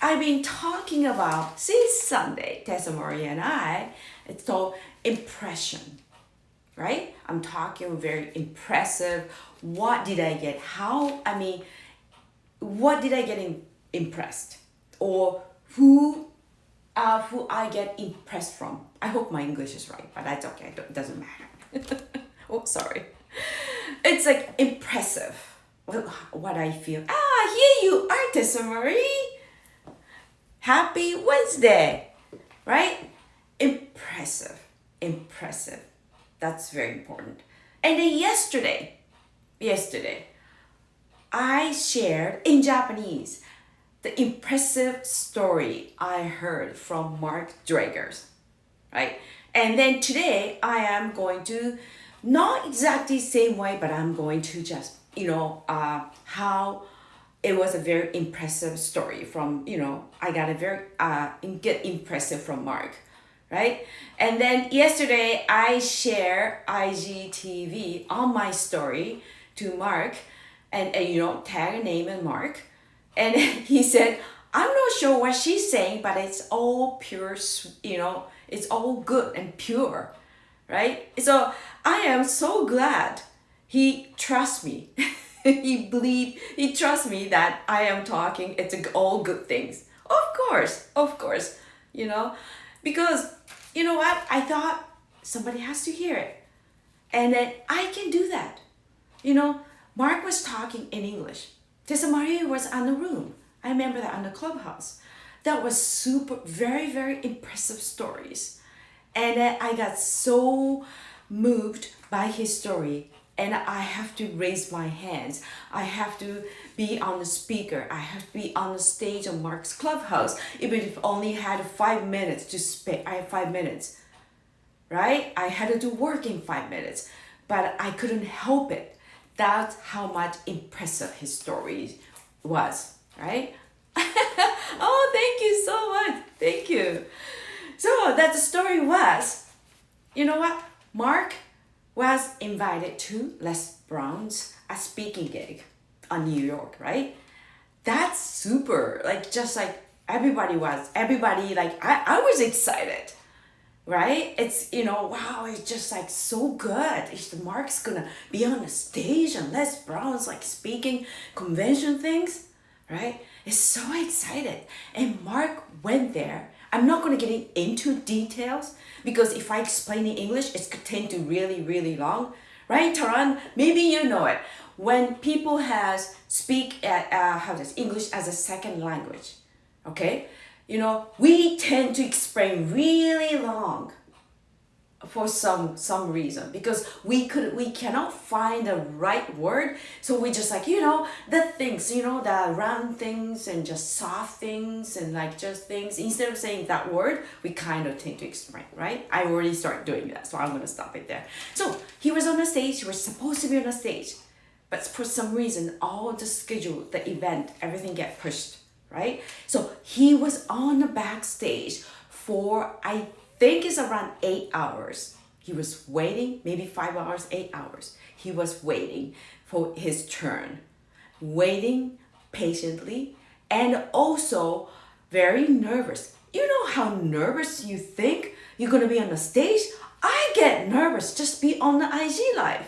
I've been talking about since Sunday, Tessa Marie and I, it's called impression, right? I'm talking very impressive. What did I get? What did I get impressed? Or who I get impressed from. I hope my English is right, but that's okay. It doesn't matter. Oh, sorry. It's like impressive. What I feel. Here you are, Tessa Marie. Happy Wednesday, right? Impressive. Impressive. That's very important. And then yesterday, I shared in Japanese the impressive story I heard from Mark Dragers, right? And then today I am going to, not exactly same way, but I'm going to just, how it was a very impressive story from, I got a very get impressive from Mark, right? And then yesterday I share IGTV on my story to Mark and tag a name and Mark. And he said, I'm not sure what she's saying, but it's all pure, it's all good and pure, right? So I am so glad he trusts me. He trusts me that I am talking, it's all good things. Of course, because you know what? I thought somebody has to hear it. And then I can do that. Mark was talking in English. Tessa Marie was on the room. I remember that on the clubhouse. That was super, very, very impressive stories. And I got so moved by his story. And I have to raise my hands. I have to be on the speaker. I have to be on the stage of Mark's clubhouse. Even if I only had 5 minutes to speak. I have 5 minutes, right? I had to do work in 5 minutes. But I couldn't help it. That's how much impressive his story was, right? Oh, thank you so much. Thank you. So that the story was, you know what? Mark was invited to Les Brown's a speaking gig on New York, right? That's super. Just like everybody, I was excited. Right? It's, wow, it's just like so good. Mark's gonna be on the stage and Les Brown's speaking convention things, right? It's so excited. And Mark went there. I'm not gonna get into details because if I explain in English, it's going to really, really long, right, Taran? Maybe you know it. When people speak English as a second language, okay? We tend to explain really long for some reason because we cannot find the right word, so we just the things, the round things and just soft things and just things, instead of saying that word, we kind of tend to explain, right? I already started doing that, so I'm going to stop it there. So he was on the stage. He was supposed to be on the stage, but for some reason all the schedule, the event, everything get pushed, right? So he was on the backstage for, I think it's around 8 hours. He was waiting, maybe 5 hours, 8 hours. He was waiting for his turn, waiting patiently, and also very nervous. You know how nervous you think you're gonna be on the stage? I get nervous just be on the IG live,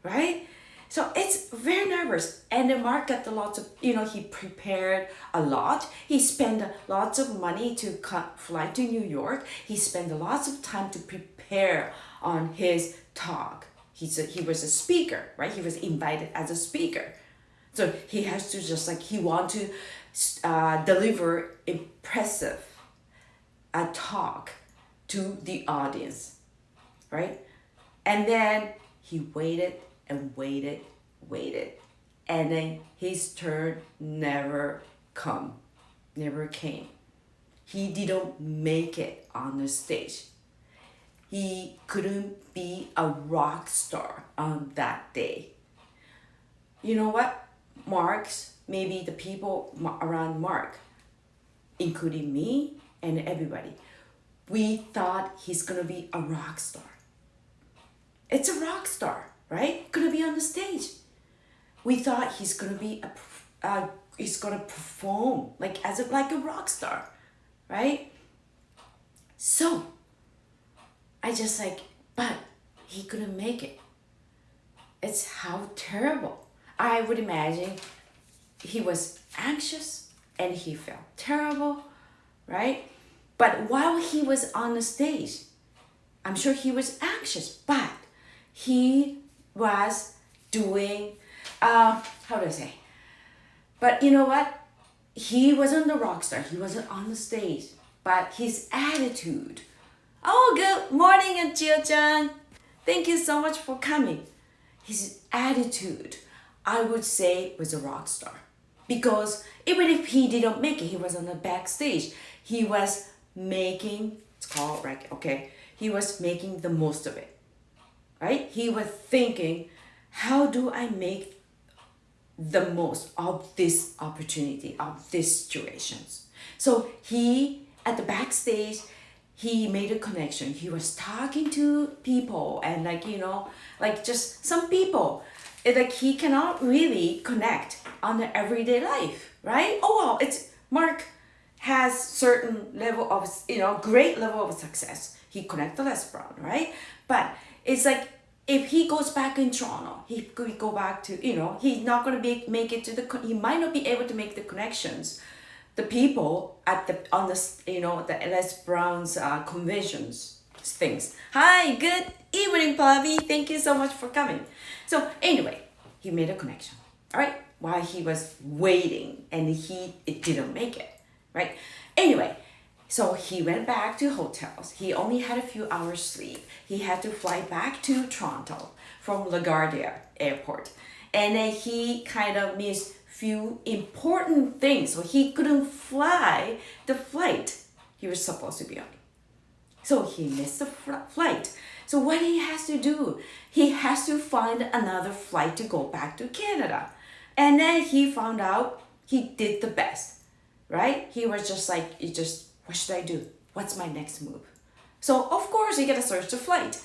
right? So it's very nervous. And then Mark got lots of, he prepared a lot. He spent lots of money to fly to New York. He spent lots of time to prepare on his talk. He was a speaker, right? He was invited as a speaker. So he has to he want to deliver impressive talk to the audience, right? And then he waited and waited, and then his turn never came. He didn't make it on the stage. He couldn't be a rock star on that day. You know what? Maybe the people around Mark, including me and everybody, we thought he's gonna be a rock star. It's a rock star, right? Gonna be on the stage. We thought he's gonna be is gonna perform like as like a rock star, right? So I just like, but he couldn't make it. It's how terrible. I would imagine he was anxious and he felt terrible, right? But while he was on the stage, I'm sure he was anxious, but he was doing, how do I say? But you know what? He wasn't the rock star. He wasn't on the stage, but his attitude. Oh, good morning, Achio-chan. Thank you so much for coming. His attitude, I would say, was a rock star. Because even if he didn't make it, he was on the backstage. He was making, it's called, right? Okay. He was making the most of it, right? He was thinking, how do I make the most of this opportunity, of these situations? So he, at the backstage, he made a connection. He was talking to people and like, you know, like just some people, like he cannot really connect on the everyday life, right? Oh, well, it's Mark has certain level of, you know, great level of success. He connected Les Brown, right? But it's like, if he goes back in Toronto, he could go back to, you know, he's not going to make it to the, he might not be able to make the connections. The people at the, on the, you know, the Les Brown's conventions, things. Hi, good evening, Bobby. Thank you so much for coming. So anyway, he made a connection, all right? While he was waiting and it didn't make it, right? Anyway, so he went back to hotels. He only had a few hours sleep. He had to fly back to Toronto from LaGuardia Airport. And then he kind of missed few important things. So he couldn't fly the flight he was supposed to be on. So he missed the flight. So what he has to do, he has to find another flight to go back to Canada. And then he found out he did the best, right? He was just like, what should I do? What's my next move? So of course he gotta search the flight.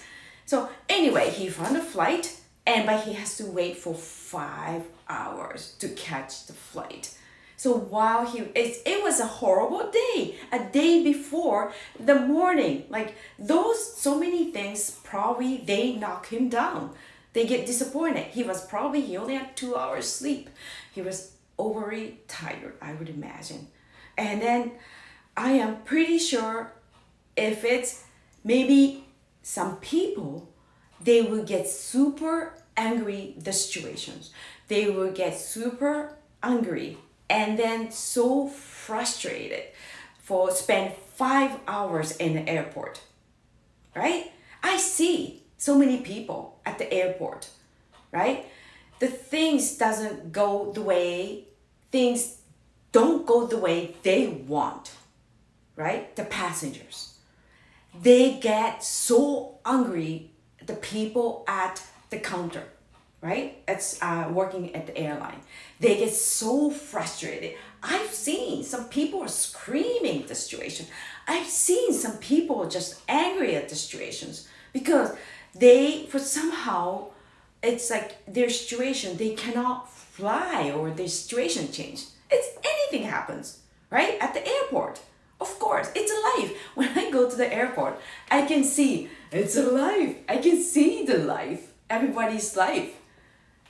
So anyway, he found a flight, but he has to wait for 5 hours to catch the flight. So while it was a horrible day, a day before the morning, like those, so many things probably they knock him down. They get disappointed. He only had 2 hours sleep. He was overly tired, I would imagine. And then I am pretty sure if it's maybe some people, they will get super angry the situations. They will get super angry and then so frustrated for spend 5 hours in the airport, right? I see so many people at the airport, right? The things don't go the way they want, right? The passengers, they get so angry, the people at the counter, right? It's working at the airline. They get so frustrated. I've seen some people are screaming at the situation. I've seen some people just angry at the situations because somehow, it's like their situation, they cannot fly or their situation changed. Anything happens, right? At the airport. Of course, it's alive. When I go to the airport, I can see it's alive. I can see the life, everybody's life.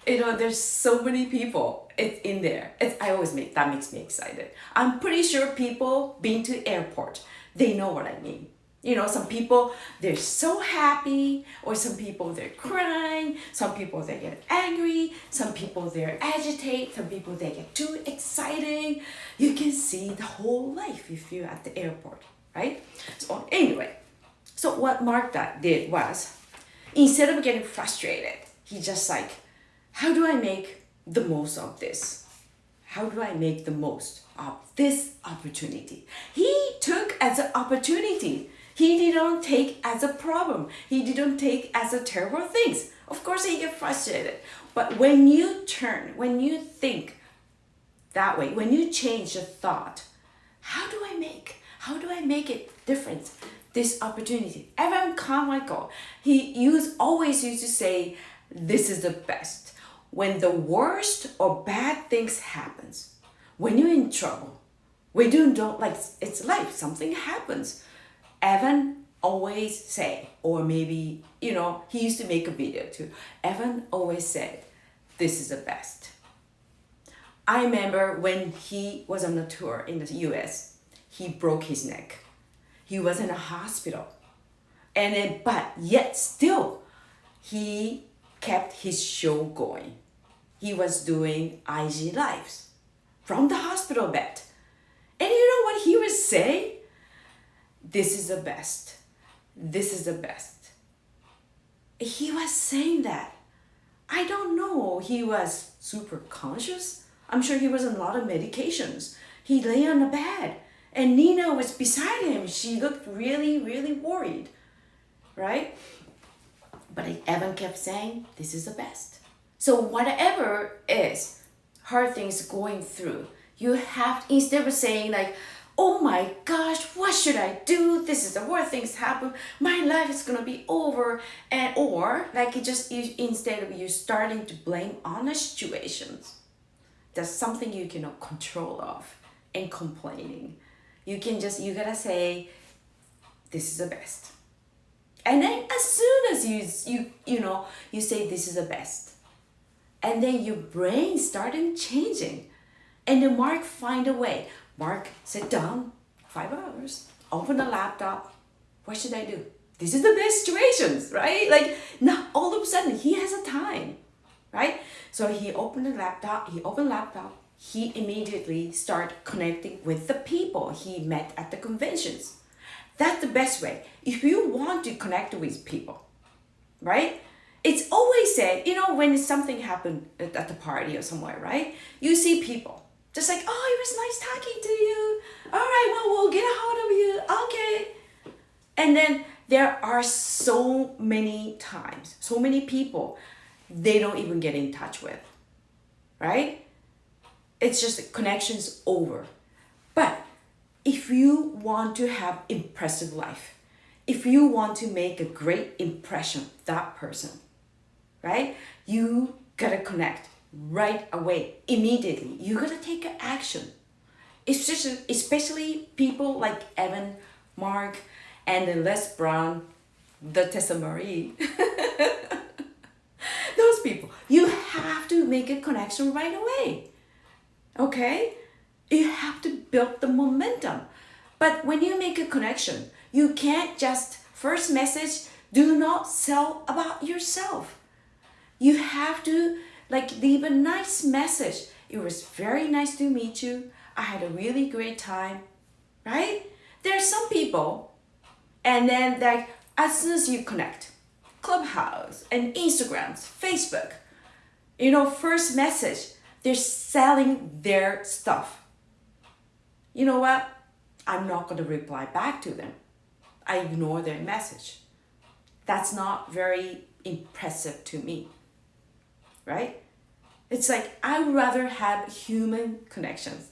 You know, there's so many people in there. That makes me excited. I'm pretty sure people been to airport, they know what I mean. You know, some people, they're so happy, or some people, they're crying, some people, they get angry, some people, they're agitated, some people, they get too exciting. You can see the whole life if you're at the airport, right? So anyway, so what Mark did was, instead of getting frustrated, he just like, how do I make the most of this? How do I make the most of this opportunity? He took as an opportunity. He didn't take as a problem. He didn't take as a terrible things. Of course, he get frustrated. But when you think that way, when you change your thought, how do I make it different? This opportunity. Evan Carmichael, always used to say, this is the best. When the worst or bad things happens, when you're in trouble, when you don't like it's life, something happens. Evan always say, or maybe, he used to make a video too. Evan always said, this is the best. I remember when he was on a tour in the US, he broke his neck. He was in a hospital. And then, but yet still, he kept his show going. He was doing IG lives from the hospital bed. And you know what he would say? This is the best. This is the best. He was saying that. I don't know. He was super conscious. I'm sure he was on a lot of medications. He lay on the bed and Nina was beside him. She looked really, really worried, right? But Evan kept saying, this is the best. So whatever is hard things going through, you have, instead of saying like, oh my gosh, what should I do? This is the worst things happen. My life is gonna be over. And or like instead of you starting to blame on the situations, that's something you cannot control of and complaining. You gotta say, this is the best. And then as soon as you say this is the best, and then your brain started changing, and then Mark find a way. Mark sit down, 5 hours, open the laptop. What should I do? This is the best situations, right? Like now all of a sudden he has a time, right? So he opened the laptop, he immediately started connecting with the people he met at the conventions. That's the best way. If you want to connect with people, right? It's always said, when something happened at the party or somewhere, right? You see people. Just like, oh, it was nice talking to you. All right, well, we'll get a hold of you. Okay. And then there are so many times, so many people they don't even get in touch with, right? It's just connections over. But if you want to have impressive life, if you want to make a great impression of that person, right? You gotta connect right away, immediately. You gotta take an action. Especially people like Evan, Mark, and then Les Brown, the Tessa Marie. Those people. You have to make a connection right away. Okay? You have to build the momentum. But when you make a connection, you can't just first message, do not sell about yourself. You have to leave a nice message. It was very nice to meet you. I had a really great time, right? There are some people, and then as soon as you connect, Clubhouse and Instagrams, Facebook, first message, they're selling their stuff. You know what? I'm not going to reply back to them. I ignore their message. That's not very impressive to me, right? It's like I would rather have human connections.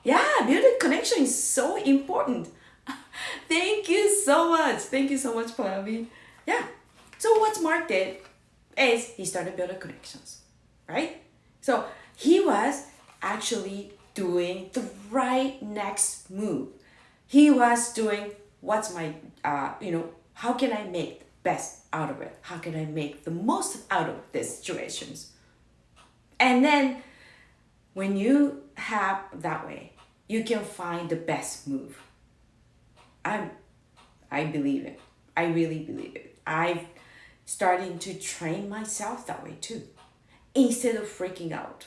Yeah, building connection is so important. Thank you so much. Thank you so much, Pallavi. Yeah. So what Mark did is he started building connections, right? So he was actually doing the right next move. He was doing what's my, how can I make the best out of it? How can I make the most out of these situations? And then when you have that way, you can find the best move. I believe it. I really believe it. I've starting to train myself that way too. Instead of freaking out,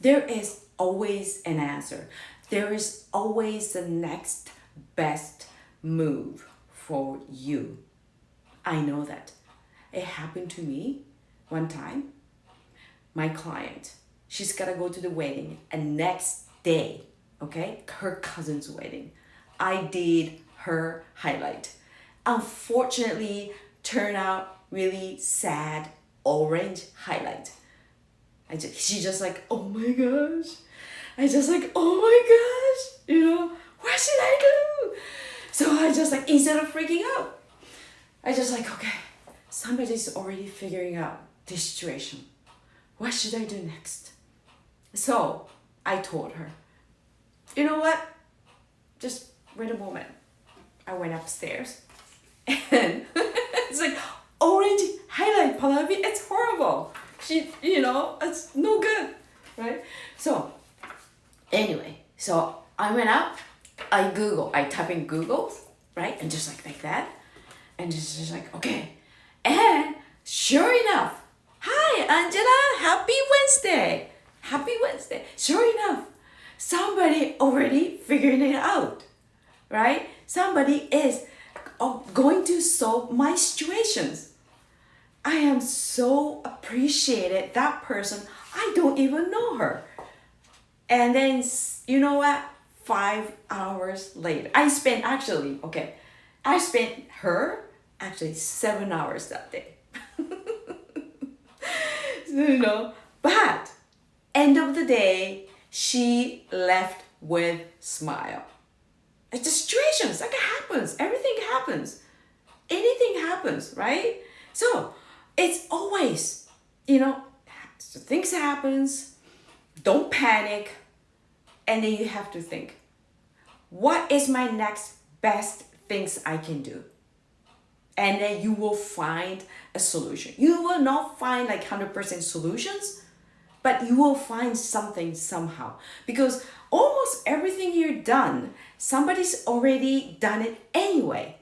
there is always an answer. There is always the next best move for you. I know that. It happened to me one time. My client, she's gotta go to the wedding and next day, okay, her cousin's wedding. I did her highlight. Unfortunately, turned out really sad orange highlight. She just like, oh my gosh. I just like, oh my gosh, what should I do? So I just instead of freaking out, I just okay, somebody's already figuring out this situation. What should I do next? So I told her, you know what? Just wait a moment. I went upstairs and it's like orange highlight Pallavi. It's horrible. It's no good, right? So anyway, so I went up, I type in Google, right? And just like that. And just like, okay. And sure enough, hi, Angela, happy Wednesday. Happy Wednesday. Sure enough, somebody already figured it out, right? Somebody is going to solve my situations. I am so appreciated that person. I don't even know her. And then, you know what? 5 hours later, I spent her actually 7 hours that day. But end of the day, she left with smile. It's the situations, like it happens. Everything happens. Anything happens, right? So it's always, things happens. Don't panic. And then you have to think, what is my next best things I can do? And then you will find a solution. You will not find like 100% solutions, but you will find something somehow. Because almost everything you've done, somebody's already done it anyway.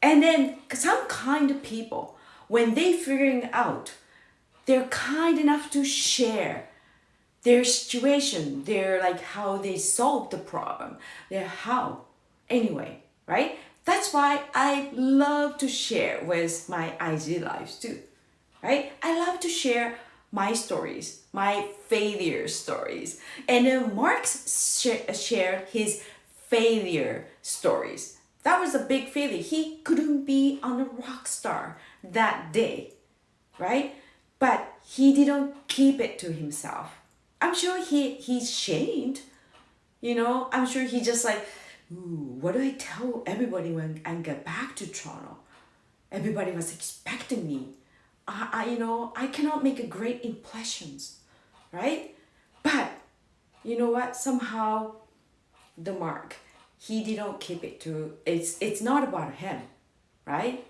And then some kind of people, when they figuring out, they're kind enough to share their situation, their like how they solve the problem, their how. Anyway, right? That's why I love to share with my IG lives too, right? I love to share my stories, my failure stories. And then Mark shared his failure stories. That was a big failure. He couldn't be on a rock star that day, right? But he didn't keep it to himself. I'm sure he's shamed, I'm sure he just like, ooh, what do I tell everybody when I get back to Toronto? Everybody was expecting me. I cannot make a great impressions, right? But you know what? Somehow the Mark, he didn't keep it to, it's not about him, right?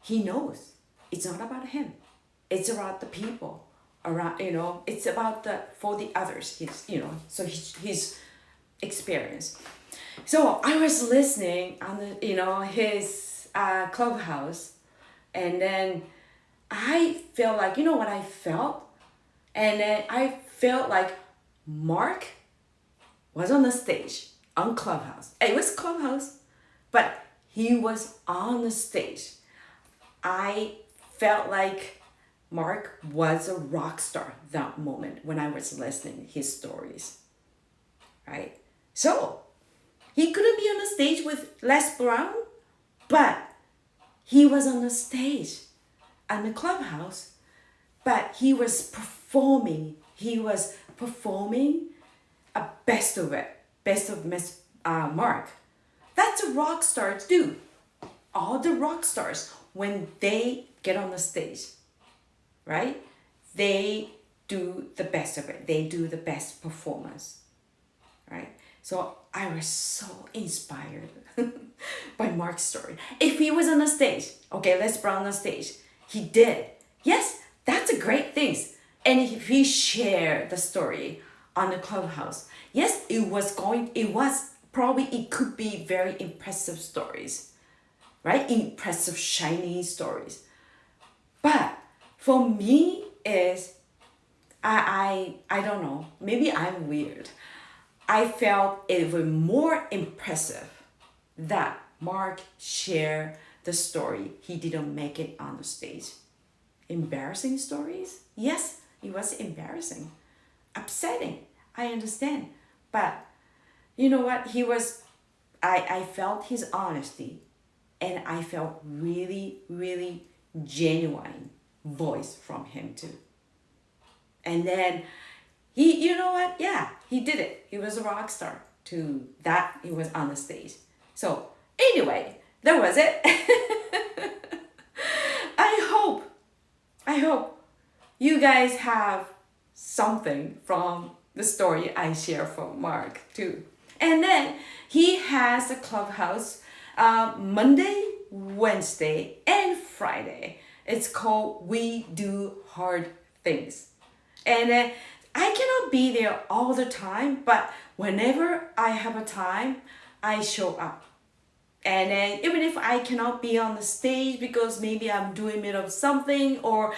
He knows it's not about him. It's about the people around, it's about for the others, his experience. So I was listening on his clubhouse, and then I felt like, what I felt? And then I felt like Mark was on the stage on Clubhouse. It was Clubhouse, but he was on the stage. I felt like Mark was a rock star that moment when I was listening his stories, right? So he couldn't be on the stage with Les Brown, but he was on the stage on the Clubhouse, but he was performing. He was performing a best of Miss Mark. That's a rock star too. All the rock stars, when they get on the stage, right? They do the best of it. They do the best performance, right? So I was so inspired by Mark's story. If he was on the stage, okay, let's put on the stage. He did. Yes, that's a great thing. And if he shared the story on the Clubhouse, yes, it could be very impressive stories, right? Impressive, shiny stories. But for me is, I don't know, maybe I'm weird. I felt it was more impressive that Mark shared the story. He didn't make it on the stage. Embarrassing stories? Yes, it was embarrassing. Upsetting, I understand. But you know what? I felt his honesty, and I felt really, really genuine voice from him too. And then he, you know what? Yeah, he did it. He was a rock star to that. He was on the stage. So anyway, that was it. I hope you guys have something from the story I share from Mark too. And then he has a clubhouse Monday, Wednesday, and Friday. It's called We Do Hard Things. And I cannot be there all the time, but whenever I have a time, I show up. And then even if I cannot be on the stage because maybe I'm doing it of something, or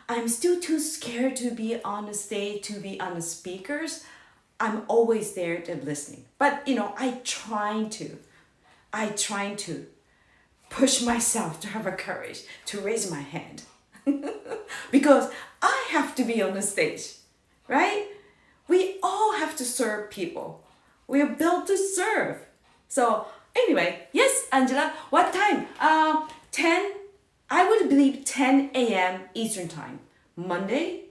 I'm still too scared to be on the stage, to be on the speakers, I'm always there to listening. But I trying to push myself to have a courage to raise my hand. Because I have to be on the stage, right? We all have to serve people. We are built to serve. So anyway, yes, Angela, what time? 10, I would believe 10 a.m. Eastern time. Monday,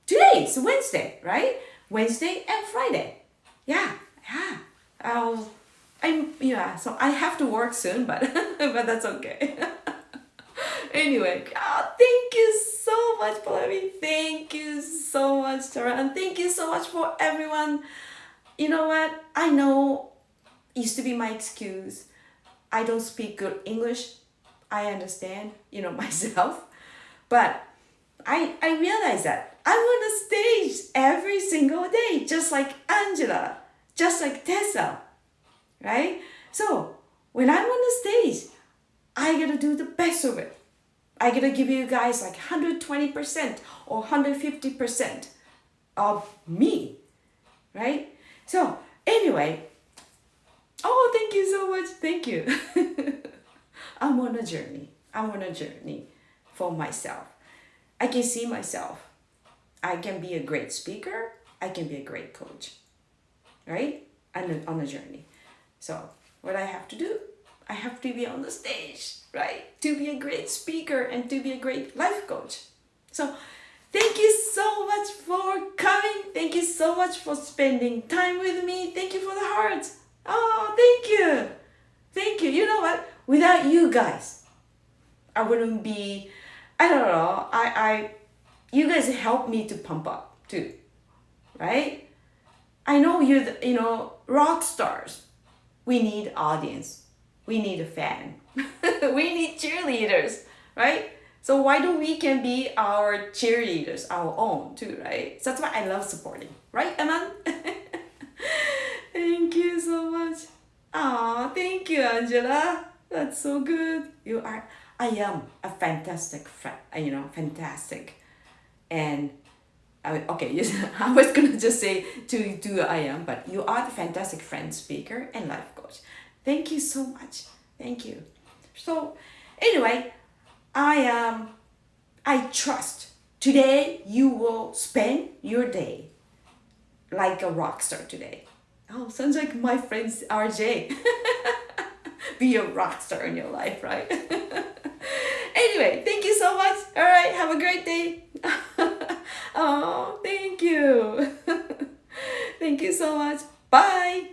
today is Wednesday, right? Wednesday and Friday. Yeah. So I have to work soon, but but that's okay. Anyway, thank you so much, Pallavi. Thank you so much, Tara, and thank you so much for everyone. You know what? I know it used to be my excuse. I don't speak good English. I understand, myself. But I realize that I'm on the stage every single day, just like Angela, just like Tessa, right? So when I'm on the stage, I gotta do the best of it. I gotta give you guys like 120% or 150% of me, right? So anyway, thank you so much. Thank you. I'm on a journey. I'm on a journey for myself. I can see myself. I can be a great speaker. I can be a great coach, right? I'm on a journey. So what I have to do, I have to be on the stage, right? To be a great speaker and to be a great life coach. So thank you so much for coming. Thank you so much for spending time with me. Thank you for the hearts. Oh, thank you. Thank you. You know what? Without you guys, I wouldn't be, I don't know, you guys help me to pump up too, right? I know rock stars. We need audience. We need a fan. We need cheerleaders, right? So why don't we can be our cheerleaders, our own too, right? So that's why I love supporting, right, Aman? Thank you so much. Thank you, Angela. That's so good. I am a fantastic friend, fantastic. And yes, I was gonna just say to do I am, but you are the fantastic friend, speaker, and life coach. Thank you so much. Thank you. So anyway, I trust today you will spend your day like a rock star today. Oh, sounds like my friend's RJ. Be a rock star in your life, right? Anyway, thank you so much. All right, have a great day. Oh, thank you. Thank you so much. Bye.